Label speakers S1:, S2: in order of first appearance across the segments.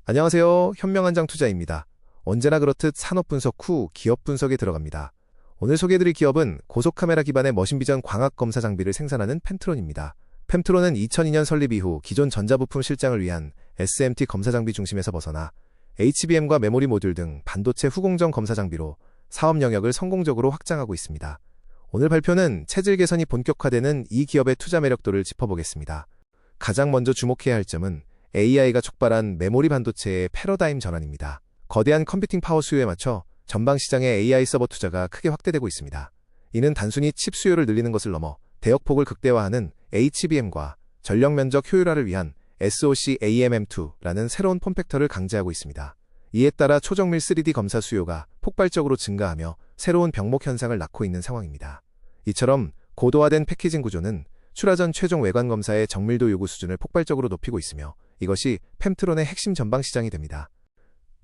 S1: 안녕하세요. 현명한장 투자입니다. 언제나 그렇듯 산업 분석 후 기업 분석에 들어갑니다. 오늘 소개해드릴 기업은 고속카메라 기반의 머신비전 광학 검사 장비를 생산하는 펜트론입니다. 펜트론은 2002년 설립 이후 기존 전자부품 실장을 위한 SMT 검사 장비 중심에서 벗어나 HBM과 메모리 모듈 등 반도체 후공정 검사 장비로 사업 영역을 성공적으로 확장하고 있습니다. 오늘 발표는 체질 개선이 본격화되는 이 기업의 투자 매력도를 짚어보겠습니다. 가장 먼저 주목해야 할 점은 AI가 촉발한 메모리 반도체의 패러다임 전환입니다. 거대한 컴퓨팅 파워 수요에 맞춰 전방 시장의 AI 서버 투자가 크게 확대되고 있습니다. 이는 단순히 칩 수요를 늘리는 것을 넘어 대역폭을 극대화하는 HBM과 전력 면적 효율화를 위한 SoC AMM2라는 새로운 폼팩터를 강제하고 있습니다. 이에 따라 초정밀 3D 검사 수요가 폭발적으로 증가하며 새로운 병목 현상을 낳고 있는 상황입니다. 이처럼 고도화된 패키징 구조는 출하 전 최종 외관 검사의 정밀도 요구 수준을 폭발적으로 높이고 있으며 이것이 펜트론의 핵심 전방 시장이 됩니다.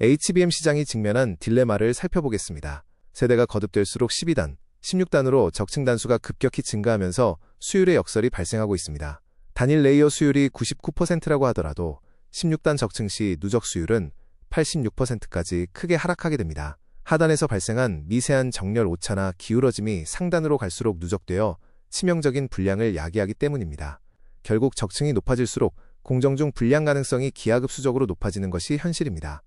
S1: HBM 시장이 직면한 딜레마를 살펴보겠습니다. 세대가 거듭될수록 12단, 16단으로 적층 단수가 급격히 증가하면서 수율의 역설이 발생하고 있습니다. 단일 레이어 수율이 99%라고 하더라도 16단 적층 시 누적 수율은 86%까지 크게 하락하게 됩니다. 하단에서 발생한 미세한 정렬 오차나 기울어짐이 상단으로 갈수록 누적되어 치명적인 불량을 야기하기 때문입니다. 결국 적층이 높아질수록 공정 중 불량 가능성이 기하급수적으로 높아지는 것이 현실입니다.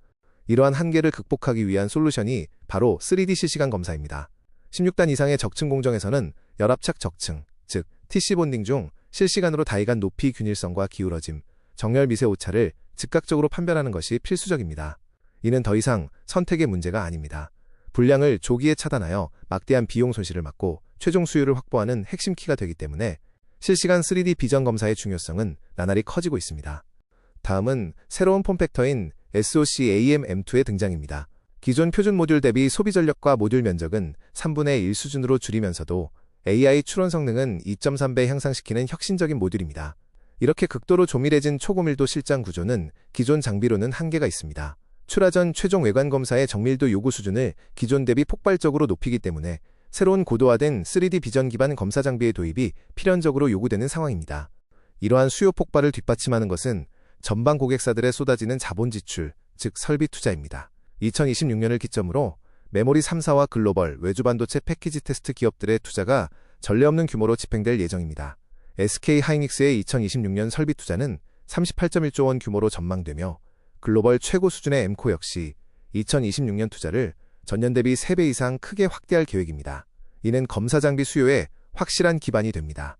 S1: 이러한 한계를 극복하기 위한 솔루션이 바로 3D 실시간 검사입니다. 16단 이상의 적층 공정에서는 열압착 적층, 즉 TC 본딩 중 실시간으로 다이간 높이 균일성과 기울어짐, 정렬 미세 오차를 즉각적으로 판별하는 것이 필수적입니다. 이는 더 이상 선택의 문제가 아닙니다. 불량을 조기에 차단하여 막대한 비용 손실을 막고 최종 수율을 확보하는 핵심 키가 되기 때문에 실시간 3D 비전 검사의 중요성은 나날이 커지고 있습니다. 다음은 새로운 폼팩터인 SoC AMM2의 등장입니다. 기존 표준 모듈 대비 소비 전력과 모듈 면적은 3분의 1 수준으로 줄이면서도 AI 추론 성능은 2.3배 향상시키는 혁신적인 모듈입니다. 이렇게 극도로 조밀해진 초고밀도 실장 구조는 기존 장비로는 한계가 있습니다. 출하 전 최종 외관 검사의 정밀도 요구 수준을 기존 대비 폭발적으로 높이기 때문에 새로운 고도화된 3D 비전 기반 검사 장비의 도입이 필연적으로 요구되는 상황입니다. 이러한 수요 폭발을 뒷받침하는 것은 전방 고객사들의 쏟아지는 자본 지출, 즉 설비 투자입니다. 2026년을 기점으로 메모리 3사와 글로벌 외주 반도체 패키지 테스트 기업들의 투자가 전례 없는 규모로 집행될 예정입니다. SK 하이닉스의 2026년 설비 투자는 38.1조 원 규모로 전망되며 글로벌 최고 수준의 엠코 역시 2026년 투자를 전년 대비 3배 이상 크게 확대할 계획입니다. 이는 검사 장비 수요에 확실한 기반이 됩니다.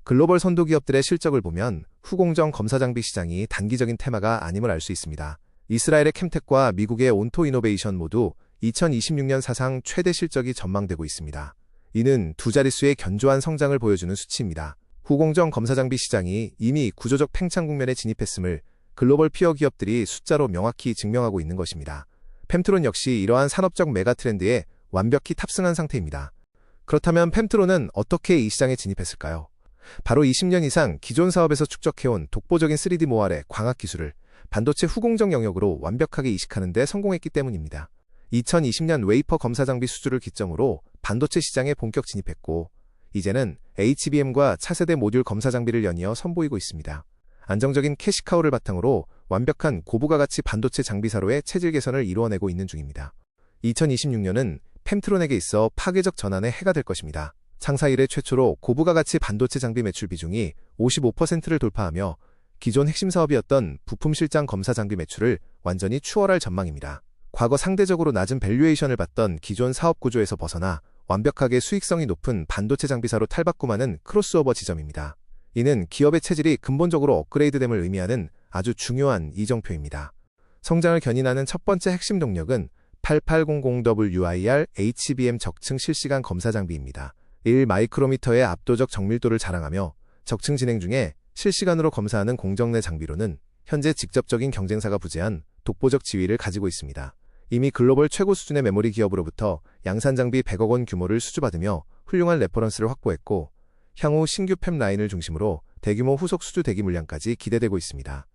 S1: 글로벌 선도 기업들의 실적을 보면 후공정 검사 장비 시장이 단기적인 테마가 아님을 알 수 있습니다. 이스라엘의 캠텍과 미국의 온토 이노베이션 모두 2026년 사상 최대 실적이 전망되고 있습니다. 이는 두 자릿수의 견조한 성장을 보여주는 수치입니다. 후공정 검사 장비 시장이 이미 구조적 팽창 국면에 진입했음을 글로벌 피어 기업들이 숫자로 명확히 증명하고 있는 것입니다. 펜트론 역시 이러한 산업적 메가 트렌드에 완벽히 탑승한 상태입니다. 그렇다면 펜트론은 어떻게 이 시장에 진입했을까요? 바로 20년 이상 기존 사업에서 축적해온 독보적인 3D 모듈의 광학 기술을 반도체 후공정 영역으로 완벽하게 이식하는 데 성공했기 때문입니다. 2020년 웨이퍼 검사 장비 수주를 기점으로 반도체 시장에 본격 진입했고 이제는 HBM과 차세대 모듈 검사 장비를 연이어 선보이고 있습니다. 안정적인 캐시카우를 바탕으로 완벽한 고부가 가치 반도체 장비사로의 체질 개선을 이루어내고 있는 중입니다. 2026년은 펜트론에게 있어 파괴적 전환의 해가 될 것입니다. 창사 이래 최초로 고부가 가치 반도체 장비 매출 비중이 55%를 돌파하며 기존 핵심 사업이었던 부품 실장 검사 장비 매출을 완전히 추월할 전망입니다. 과거 상대적으로 낮은 밸류에이션을 받던 기존 사업 구조에서 벗어나 완벽하게 수익성이 높은 반도체 장비사로 탈바꿈하는 크로스오버 지점입니다. 이는 기업의 체질이 근본적으로 업그레이드됨을 의미하는 아주 중요한 이정표입니다. 성장을 견인하는 첫 번째 핵심 동력은 8800WIR HBM 적층 실시간 검사 장비입니다. 1마이크로미터의 압도적 정밀도를 자랑하며 적층 진행 중에 실시간으로 검사하는 공정 내 장비로는 현재 직접적인 경쟁사가 부재한 독보적 지위를 가지고 있습니다. 이미 글로벌 최고 수준의 메모리 기업으로부터 양산 장비 100억 원 규모를 수주받으며 훌륭한 레퍼런스를 확보했고 향후 신규 팹 라인을 중심으로 대규모 후속 수주 대기 물량까지 기대되고 있습니다.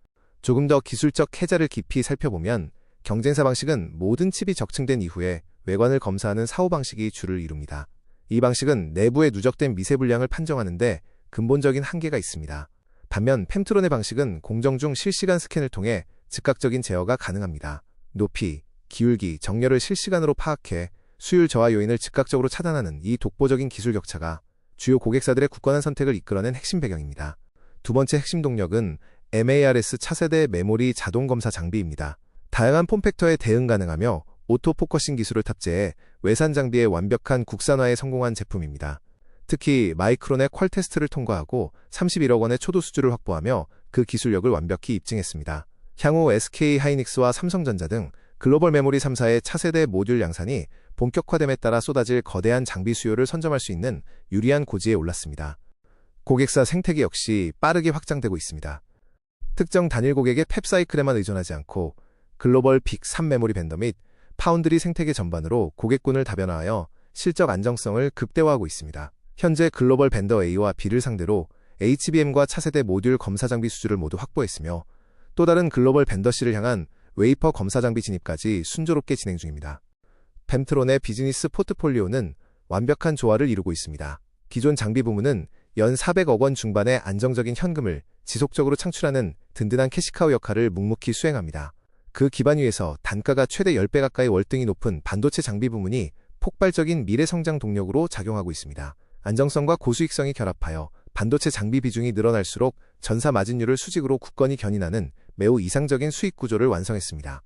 S1: 조금 더 기술적 해자를 깊이 살펴보면 경쟁사 방식은 모든 칩이 적층된 이후에 외관을 검사하는 사후방식이 주를 이룹니다. 이 방식은 내부에 누적된 미세 불량을 판정하는 데 근본적인 한계가 있습니다. 반면 펜트론의 방식은 공정 중 실시간 스캔을 통해 즉각적인 제어가 가능합니다. 높이, 기울기, 정렬을 실시간으로 파악해 수율 저하 요인을 즉각적으로 차단하는 이 독보적인 기술 격차가 주요 고객사들의 굳건한 선택을 이끌어낸 핵심 배경입니다. 두 번째 핵심 동력은 MARS 차세대 메모리 자동 검사 장비입니다. 다양한 폼팩터에 대응 가능하며 오토포커싱 기술을 탑재해 외산 장비의 완벽한 국산화에 성공한 제품입니다. 특히 마이크론의 퀄 테스트를 통과하고 31억 원의 초도 수주를 확보하며 그 기술력을 완벽히 입증했습니다. 향후 SK 하이닉스와 삼성전자 등 글로벌 메모리 3사의 차세대 모듈 양산이 본격화됨에 따라 쏟아질 거대한 장비 수요를 선점할 수 있는 유리한 고지에 올랐습니다. 고객사 생태계 역시 빠르게 확장되고 있습니다. 특정 단일 고객의 팹 사이클에만 의존하지 않고 글로벌 빅3 메모리 벤더 및 파운드리 생태계 전반으로 고객군을 다변화하여 실적 안정성을 극대화하고 있습니다. 현재 글로벌 벤더 A와 B를 상대로 HBM과 차세대 모듈 검사 장비 수주를 모두 확보했으며 또 다른 글로벌 벤더 C를 향한 웨이퍼 검사 장비 진입까지 순조롭게 진행 중입니다. 펜트론의 비즈니스 포트폴리오는 완벽한 조화를 이루고 있습니다. 기존 장비 부문은 연 400억 원 중반의 안정적인 현금을 지속적으로 창출하는 든든한 캐시카우 역할을 묵묵히 수행합니다. 그 기반 위에서 단가가 최대 10배 가까이 월등히 높은 반도체 장비 부문이 폭발적인 미래 성장 동력으로 작용하고 있습니다. 안정성과 고수익성이 결합하여 반도체 장비 비중이 늘어날수록 전사 마진율을 수직으로 굳건히 견인하는 매우 이상적인 수익 구조를 완성했습니다.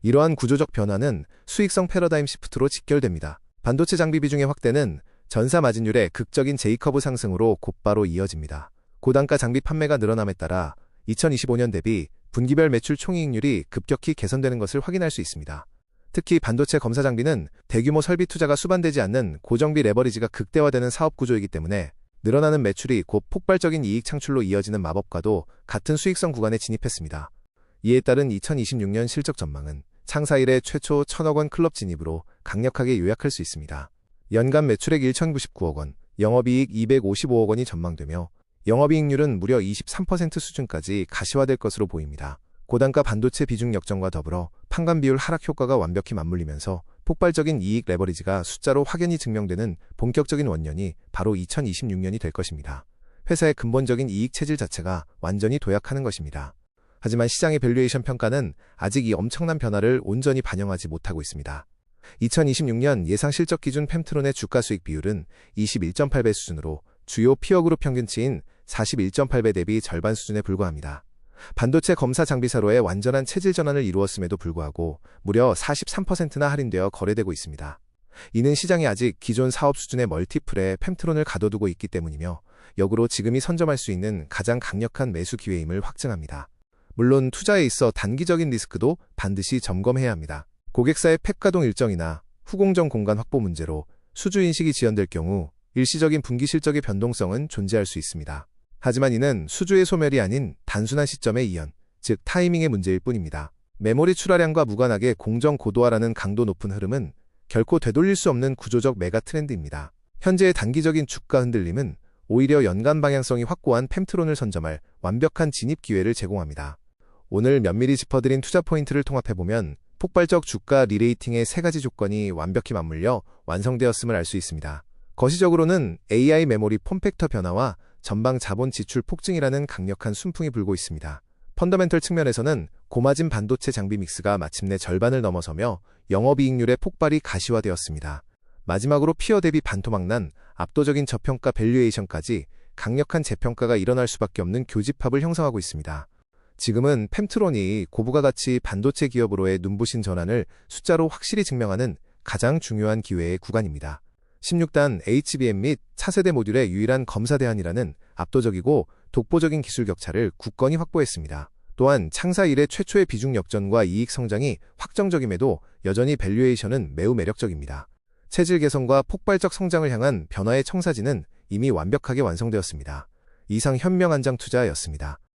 S1: 이러한 구조적 변화는 수익성 패러다임 시프트로 직결됩니다. 반도체 장비 비중의 확대는 전사 마진율의 극적인 J커브 상승으로 곧바로 이어집니다. 고단가 장비 판매가 늘어남에 따라 2025년 대비 분기별 매출 총이익률이 급격히 개선되는 것을 확인할 수 있습니다. 특히 반도체 검사 장비는 대규모 설비 투자가 수반되지 않는 고정비 레버리지가 극대화되는 사업 구조이기 때문에 늘어나는 매출이 곧 폭발적인 이익 창출로 이어지는 마법과도 같은 수익성 구간에 진입했습니다. 이에 따른 2026년 실적 전망은 창사 이래 최초 1,000억 원 클럽 진입으로 강력하게 요약할 수 있습니다. 연간 매출액 1,099억 원, 영업이익 255억 원이 전망되며 영업이익률은 무려 23% 수준까지 가시화될 것으로 보입니다. 고단가 반도체 비중 역정과 더불어 판관 비율 하락 효과가 완벽히 맞물리면서 폭발적인 이익 레버리지가 숫자로 확연히 증명되는 본격적인 원년이 바로 2026년이 될 것입니다. 회사의 근본적인 이익 체질 자체가 완전히 도약하는 것입니다. 하지만 시장의 밸류에이션 평가는 아직 이 엄청난 변화를 온전히 반영하지 못하고 있습니다. 2026년 예상 실적 기준 펜트론의 주가 수익 비율은 21.8배 수준으로 주요 피어그룹 평균치인 41.8배 대비 절반 수준에 불과합니다. 반도체 검사 장비사로의 완전한 체질 전환을 이루었음에도 불구하고 무려 43%나 할인되어 거래되고 있습니다. 이는 시장이 아직 기존 사업 수준의 멀티플에 펜트론을 가둬두고 있기 때문이며 역으로 지금이 선점할 수 있는 가장 강력한 매수 기회임을 확증합니다. 물론 투자에 있어 단기적인 리스크도 반드시 점검해야 합니다. 고객사의 팹 가동 일정이나 후공정 공간 확보 문제로 수주 인식이 지연될 경우 일시적인 분기 실적의 변동성은 존재할 수 있습니다. 하지만 이는 수주의 소멸이 아닌 단순한 시점의 이연, 즉 타이밍의 문제일 뿐입니다. 메모리 출하량과 무관하게 공정 고도화라는 강도 높은 흐름은 결코 되돌릴 수 없는 구조적 메가 트렌드입니다. 현재의 단기적인 주가 흔들림은 오히려 연간 방향성이 확고한 펜트론을 선점할 완벽한 진입 기회를 제공합니다. 오늘 면밀히 짚어드린 투자 포인트를 통합해보면 폭발적 주가 리레이팅의 세 가지 조건이 완벽히 맞물려 완성되었음을 알 수 있습니다. 거시적으로는 AI 메모리 폼팩터 변화와 전방 자본 지출 폭증이라는 강력한 순풍이 불고 있습니다. 펀더멘털 측면에서는 고마진 반도체 장비 믹스가 마침내 절반을 넘어서며 영업이익률의 폭발이 가시화되었습니다. 마지막으로 피어 대비 반토막난 압도적인 저평가 밸류에이션까지 강력한 재평가가 일어날 수밖에 없는 교집합을 형성하고 있습니다. 지금은 펜트론이 고부가 가치 반도체 기업으로의 눈부신 전환을 숫자로 확실히 증명하는 가장 중요한 기회의 구간입니다. 16단 HBM 및 차세대 모듈의 유일한 검사 대안이라는 압도적이고 독보적인 기술 격차를 굳건히 확보했습니다. 또한 창사 이래 최초의 비중 역전과 이익 성장이 확정적임에도 여전히 밸류에이션은 매우 매력적입니다. 체질 개선과 폭발적 성장을 향한 변화의 청사진은 이미 완벽하게 완성되었습니다. 이상 현명안장 투자였습니다.